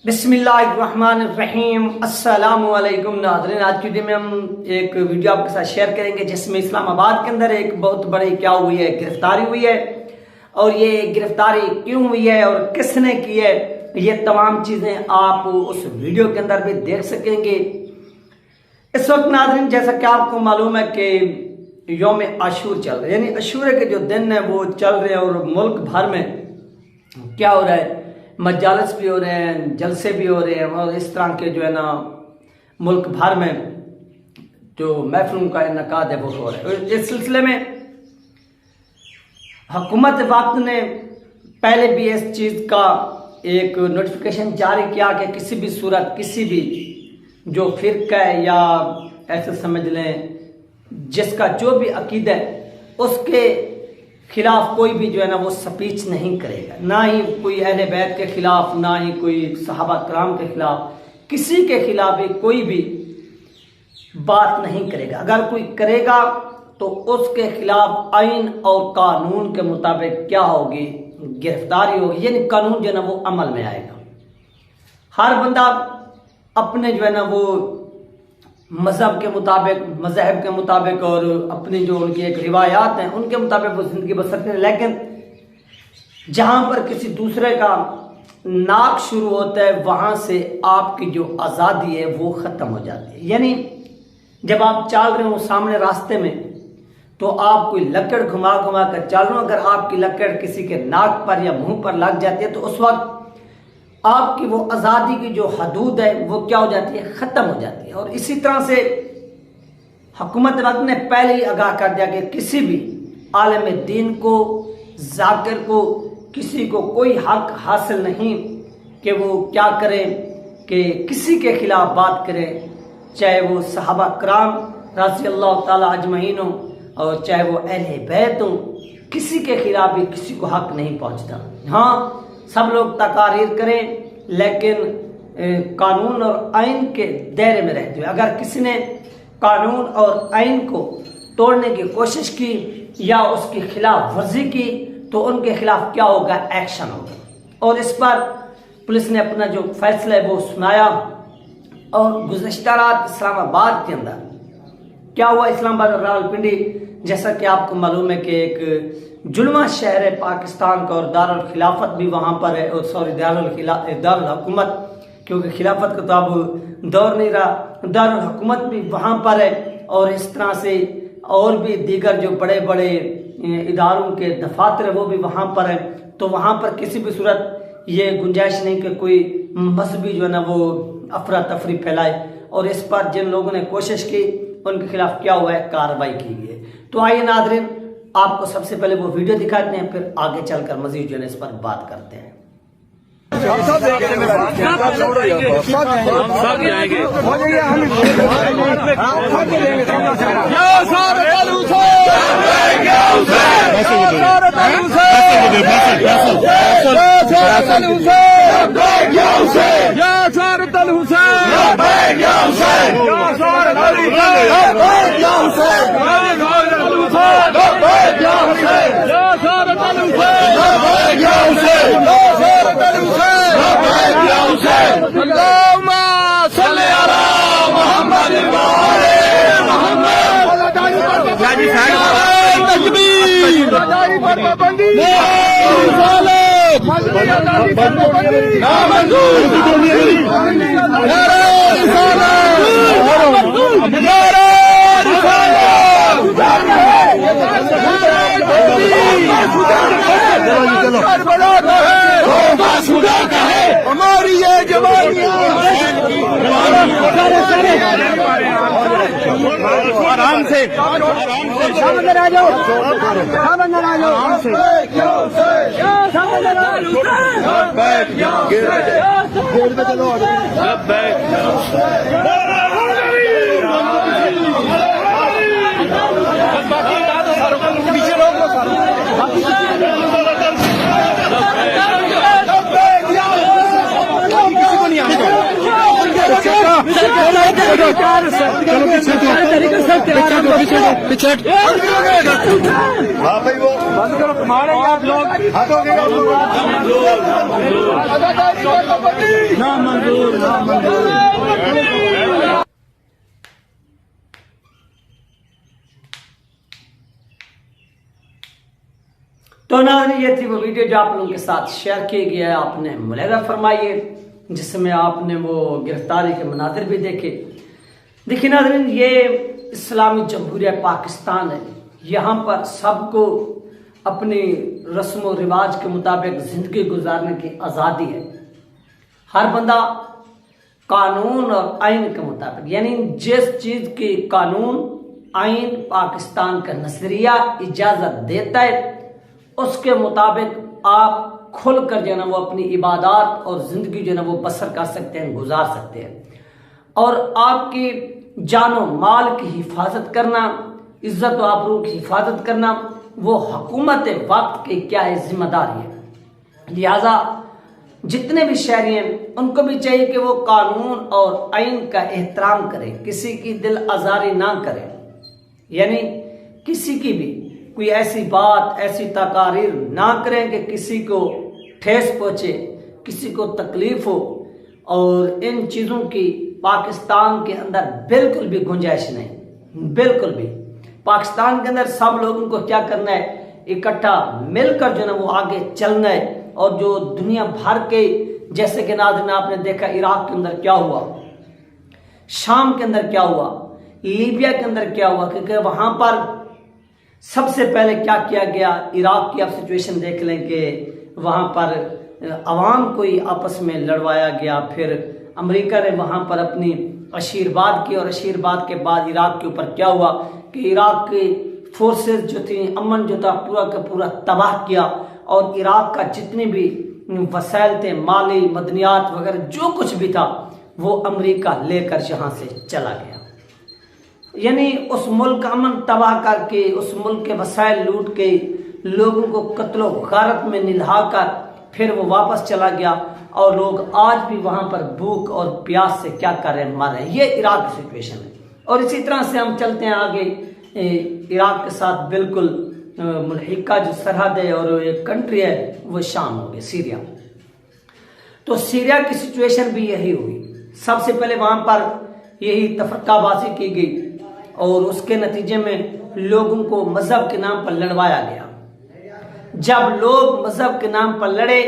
बिस्मिल्लाहिर्रहमानिर्रहीम। अस्सलामु अलैकुम नाज़रीन, आज की वीडियो में हम एक वीडियो आपके साथ शेयर करेंगे जिसमें इस्लामाबाद के अंदर एक बहुत बड़ी क्या हुई है, गिरफ्तारी हुई है। और ये गिरफ्तारी क्यों हुई है और किसने की है, ये तमाम चीज़ें आप उस वीडियो के अंदर भी देख सकेंगे। इस वक्त नाज़रीन, जैसा कि आपको मालूम है कि यौम आशूर चल रहा है, यानी आशूरे के जो दिन है वो चल रहे हैं और मुल्क भर में क्या हो रहा है, मजालस भी हो रहे हैं, जलसे भी हो रहे हैं और इस तरह के जो है ना मुल्क भर में जो महफिलों का इनकाद है वो हो रहा है। इस सिलसिले में हुकूमत वक्त ने पहले भी इस चीज़ का एक नोटिफिकेशन जारी किया कि किसी भी सूरत, किसी भी जो फिरका है या ऐसे समझ लें जिसका जो भी अकीदा है उसके खिलाफ कोई भी जो है ना वो स्पीच नहीं करेगा, ना ही कोई अहले बैत के खिलाफ, ना ही कोई सहाबा कराम के खिलाफ, किसी के खिलाफ भी कोई भी बात नहीं करेगा। अगर कोई करेगा तो उसके खिलाफ आइन और कानून के मुताबिक क्या होगी, गिरफ्तारी होगी, यानी कानून जो है ना वो अमल में आएगा। हर बंदा अपने जो है ना वो मजहब के मुताबिक, मजहब के मुताबिक और अपनी जो उनकी एक रिवायात हैं उनके मुताबिक वो जिंदगी बसर करें, लेकिन जहां पर किसी दूसरे का नाक शुरू होता है वहां से आपकी जो आज़ादी है वो ख़त्म हो जाती है। यानी जब आप चल रहे हो सामने रास्ते में तो आप कोई लकड़ घुमा घुमा कर चल रहे हो, अगर आपकी लकड़ किसी के नाक पर या मुंह पर लग जाती है तो उस वक्त आपकी वो आज़ादी की जो हदूद है वो क्या हो जाती है, ख़त्म हो जाती है। और इसी तरह से हुकूमत वक्त ने पहले ही आगाह कर दिया कि किसी भी आलिम दीन को, जाकिर को, किसी को कोई हक हासिल नहीं कि वो क्या करें कि किसी के खिलाफ बात करें, चाहे वो सहाबा कराम रज़ी अल्लाह ताला अजमईन हो और चाहे वो अहले बैत हो, किसी के खिलाफ भी किसी को हक नहीं पहुंचता। हाँ, सब लोग तकारीर करें लेकिन कानून और आइन के दायरे में रहते हुए। अगर किसी ने कानून और आइन को तोड़ने की कोशिश की या उसकी खिलाफ वर्जी की तो उनके खिलाफ क्या होगा, एक्शन होगा। और इस पर पुलिस ने अपना जो फैसला है वो सुनाया। और गुज़श्ता रात इस्लामाबाद के अंदर क्या हुआ, इस्लामाबाद और रावलपिंडी, जैसा कि आपको मालूम है कि एक जुल्मा शहर है पाकिस्तान का और दारुल खिलाफत भी वहाँ पर है, और सॉरी दारुल हुकूमत, क्योंकि खिलाफत का तो अब दौर नहीं रहा, दारुल हुकूमत भी वहाँ पर है। और इस तरह से और भी दीगर जो बड़े बड़े इदारों के दफातर है वो भी वहाँ पर है। तो वहाँ पर किसी भी सूरत ये गुंजाइश नहीं कि कोई मजहबी जो है ना वो अफरा तफरी फैलाए। और इस पर जिन लोगों ने कोशिश की उनके खिलाफ क्या हुआ है, कार्रवाई की गई है। तो आइए नाज़रीन, आपको सबसे पहले वो वीडियो दिखाते हैं, फिर आगे चलकर मजीद जो है इस पर बात करते हैं। हमारी ये जवानियां आराम से सामने आ जाओ, सामने आ जाओ, आराम से गेट पे चलो, पीछे रोक लो, किसी को नहीं आने पीछे हाँ भाई वो बंद करो मारेंगे आप लोग हाथों के ना मंजूर ना मंजूर। तो नाज़रीन ये थी वो वीडियो जो आप लोगों के साथ शेयर की गई है। आपने मुलाहिजा फरमाइए जिसमें आपने वो गिरफ्तारी के मनाजिर भी देखे। देखिए नाज़रीन ये इस्लामी जमहूरिया पाकिस्तान है, यहाँ पर सबको अपनी रस्म व रिवाज के मुताबिक ज़िंदगी गुजारने की आज़ादी है। हर बंदा कानून और आइन के मुताबिक, यानी जिस चीज़ की कानून आइन पाकिस्तान का नजरिया इजाज़त देता है उसके मुताबिक आप खुल कर जो है ना वो अपनी इबादत और ज़िंदगी जो है ना वो बसर कर सकते हैं, गुजार सकते हैं। और आपकी जानो माल की हिफाजत करना, इज्जत व आबरू की हिफाजत करना वो हुकूमत वक्त की क्या है जिम्मेदारी है। लिहाजा जितने भी शहरी हैं उनको भी चाहिए कि वो कानून और आइन का एहतराम करें, किसी की दिल आज़ारी ना करें, यानी किसी की भी कोई ऐसी बात ऐसी तकारीर ना करें कि किसी को ठेस पहुँचे, किसी को तकलीफ हो। और इन चीज़ों की पाकिस्तान के अंदर बिल्कुल भी गुंजाइश नहीं, बिल्कुल भी। पाकिस्तान के अंदर सब लोगों को क्या करना है, इकट्ठा मिलकर जो ना वो आगे चलना है। और जो दुनिया भर के, जैसे कि नाज़रीन आपने देखा इराक के अंदर क्या हुआ, शाम के अंदर क्या हुआ, लीबिया के अंदर क्या हुआ, क्योंकि वहां पर सबसे पहले क्या किया गया। इराक की आप सिचुएशन देख लें कि वहां पर अवाम को ही आपस में लड़वाया गया। फिर अमेरिका ने वहां पर अपनी अशीरबाद की और अशीरबाद के बाद इराक के ऊपर क्या हुआ कि इराक की फोर्सेस जो थी, अमन जो था पूरा का पूरा तबाह किया। और इराक का जितने भी वसाइल थे, माली मदनियात वगैरह जो कुछ भी था वो अमेरिका लेकर यहाँ से चला गया। यानी उस मुल्क का अमन तबाह करके, उस मुल्क के वसाइल लूट के, लोगों को कत्लो गारत में निल्हाकर फिर वो वापस चला गया। और लोग आज भी वहां पर भूख और प्यास से क्या कर रहे हैं, मर रहे हैं। ये इराक की सिचुएशन है। और इसी तरह से हम चलते हैं आगे, इराक के साथ बिल्कुल मुल्हिका जो सरहद है और एक कंट्री है वो शाम हो गई, सीरिया। तो सीरिया की सिचुएशन भी यही हुई। सबसे पहले वहां पर यही तफरकाबाजी की गई और उसके नतीजे में लोगों को मजहब के नाम पर लड़वाया गया। जब लोग मजहब के नाम पर लड़े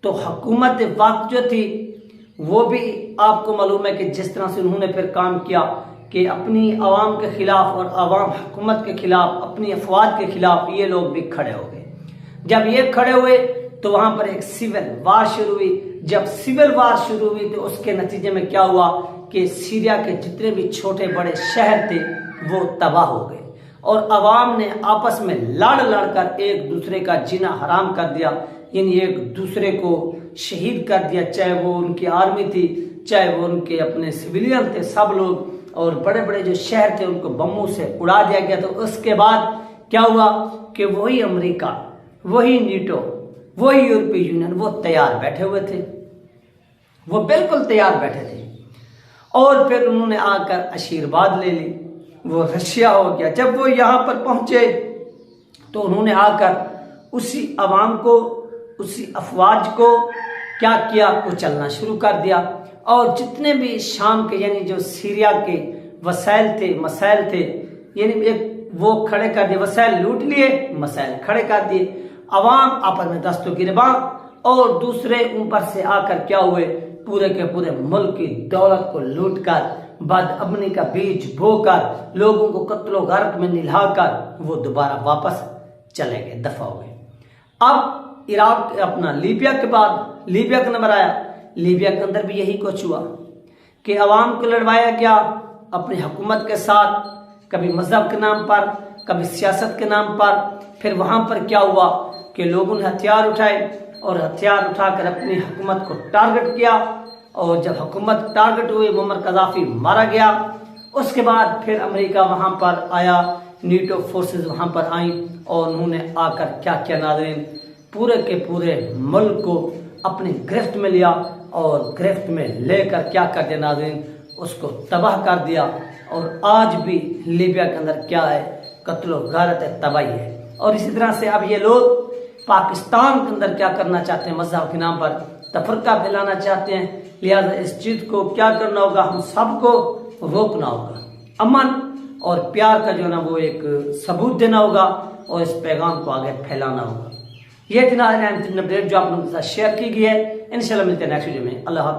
तो हुकूमत वक्त जो थी वो भी आपको मालूम है कि जिस तरह से उन्होंने फिर काम किया कि अपनी आवाम के खिलाफ और आवाम हुकूमत के खिलाफ, अपनी अफवाज के खिलाफ ये लोग भी खड़े हो गए। जब ये खड़े हुए तो वहां पर एक सिविल वार शुरू हुई। जब सिविल वार शुरू हुई तो उसके नतीजे में क्या हुआ कि सीरिया के जितने भी छोटे बड़े शहर थे वो तबाह हो गए और अवाम ने आपस में लड़ लड़कर एक दूसरे का जीना हराम कर दिया, यानी एक दूसरे को शहीद कर दिया। चाहे वो उनकी आर्मी थी, चाहे वो उनके अपने सिविलियन थे, सब लोग। और बड़े बड़े जो शहर थे उनको बमों से उड़ा दिया गया। तो उसके बाद क्या हुआ कि वही अमेरिका, वही नीटो, वही यूरोपीय यूनियन वो तैयार बैठे हुए थे, वो बिल्कुल तैयार बैठे थे। और फिर उन्होंने आकर आशीर्वाद ले ली, वो रशिया हो गया। जब वो यहाँ पर पहुंचे तो उन्होंने आकर उसी अवाम को, उसी अफवाज को क्या किया, कुचलना शुरू कर दिया। और जितने भी शाम के यानी जो सीरिया के वसाइल थे, मसाइल थे, यानी एक वो खड़े कर दिए, वसाइल लूट लिए, मसाइल खड़े कर दिए। अवाम आपस में दस्तों गिरबां और दूसरे ऊपर से आकर क्या हुए, पूरे के पूरे मुल्क की दौलत को लूट कर, बदअमनी का बीज बोकर, लोगों को कत्लो गारत में निल्हाकर वो दोबारा वापस चले गए, दफा हो गए। अब इराक अपना लीबिया के बाद लीबिया का नंबर आया। लीबिया के अंदर भी यही कुछ हुआ कि अवाम को लड़वाया गया अपनी हुकूमत के साथ, कभी मजहब के नाम पर, कभी सियासत के नाम पर। फिर वहां पर क्या हुआ कि लोगों ने हथियार उठाए और हथियार उठाकर अपनी हुकूमत को टारगेट किया। और जब हुकूमत टारगेट हुई, मुअम्मर कज़ाफी मारा गया। उसके बाद फिर अमेरिका वहां पर आया, नीटो फोर्सेस वहां पर आई और उन्होंने आकर क्या किया नाज़रीन, पूरे के पूरे मुल्क को अपनी गिरफ्त में लिया। और गिरफ्त में लेकर क्या कर दिया नाज़रीन, उसको तबाह कर दिया। और आज भी लीबिया के अंदर क्या है, कत्लो गारत है, तबाही है। और इसी तरह से अब ये लोग पाकिस्तान के अंदर क्या करना चाहते हैं, मजहब के नाम पर तफरका फैलाना चाहते हैं। लिहाजा इस चीज को क्या करना होगा, हम सबको रोकना होगा, अमन और प्यार का जो ना वो एक सबूत देना होगा और इस पैगाम को आगे फैलाना होगा। ये थी ना अपडेट जो आप लोगों के साथ शेयर की गई है। इंशाल्लाह मिलते हैं नेक्स्ट वीडियो में। अल्लाह हाफ़िज़।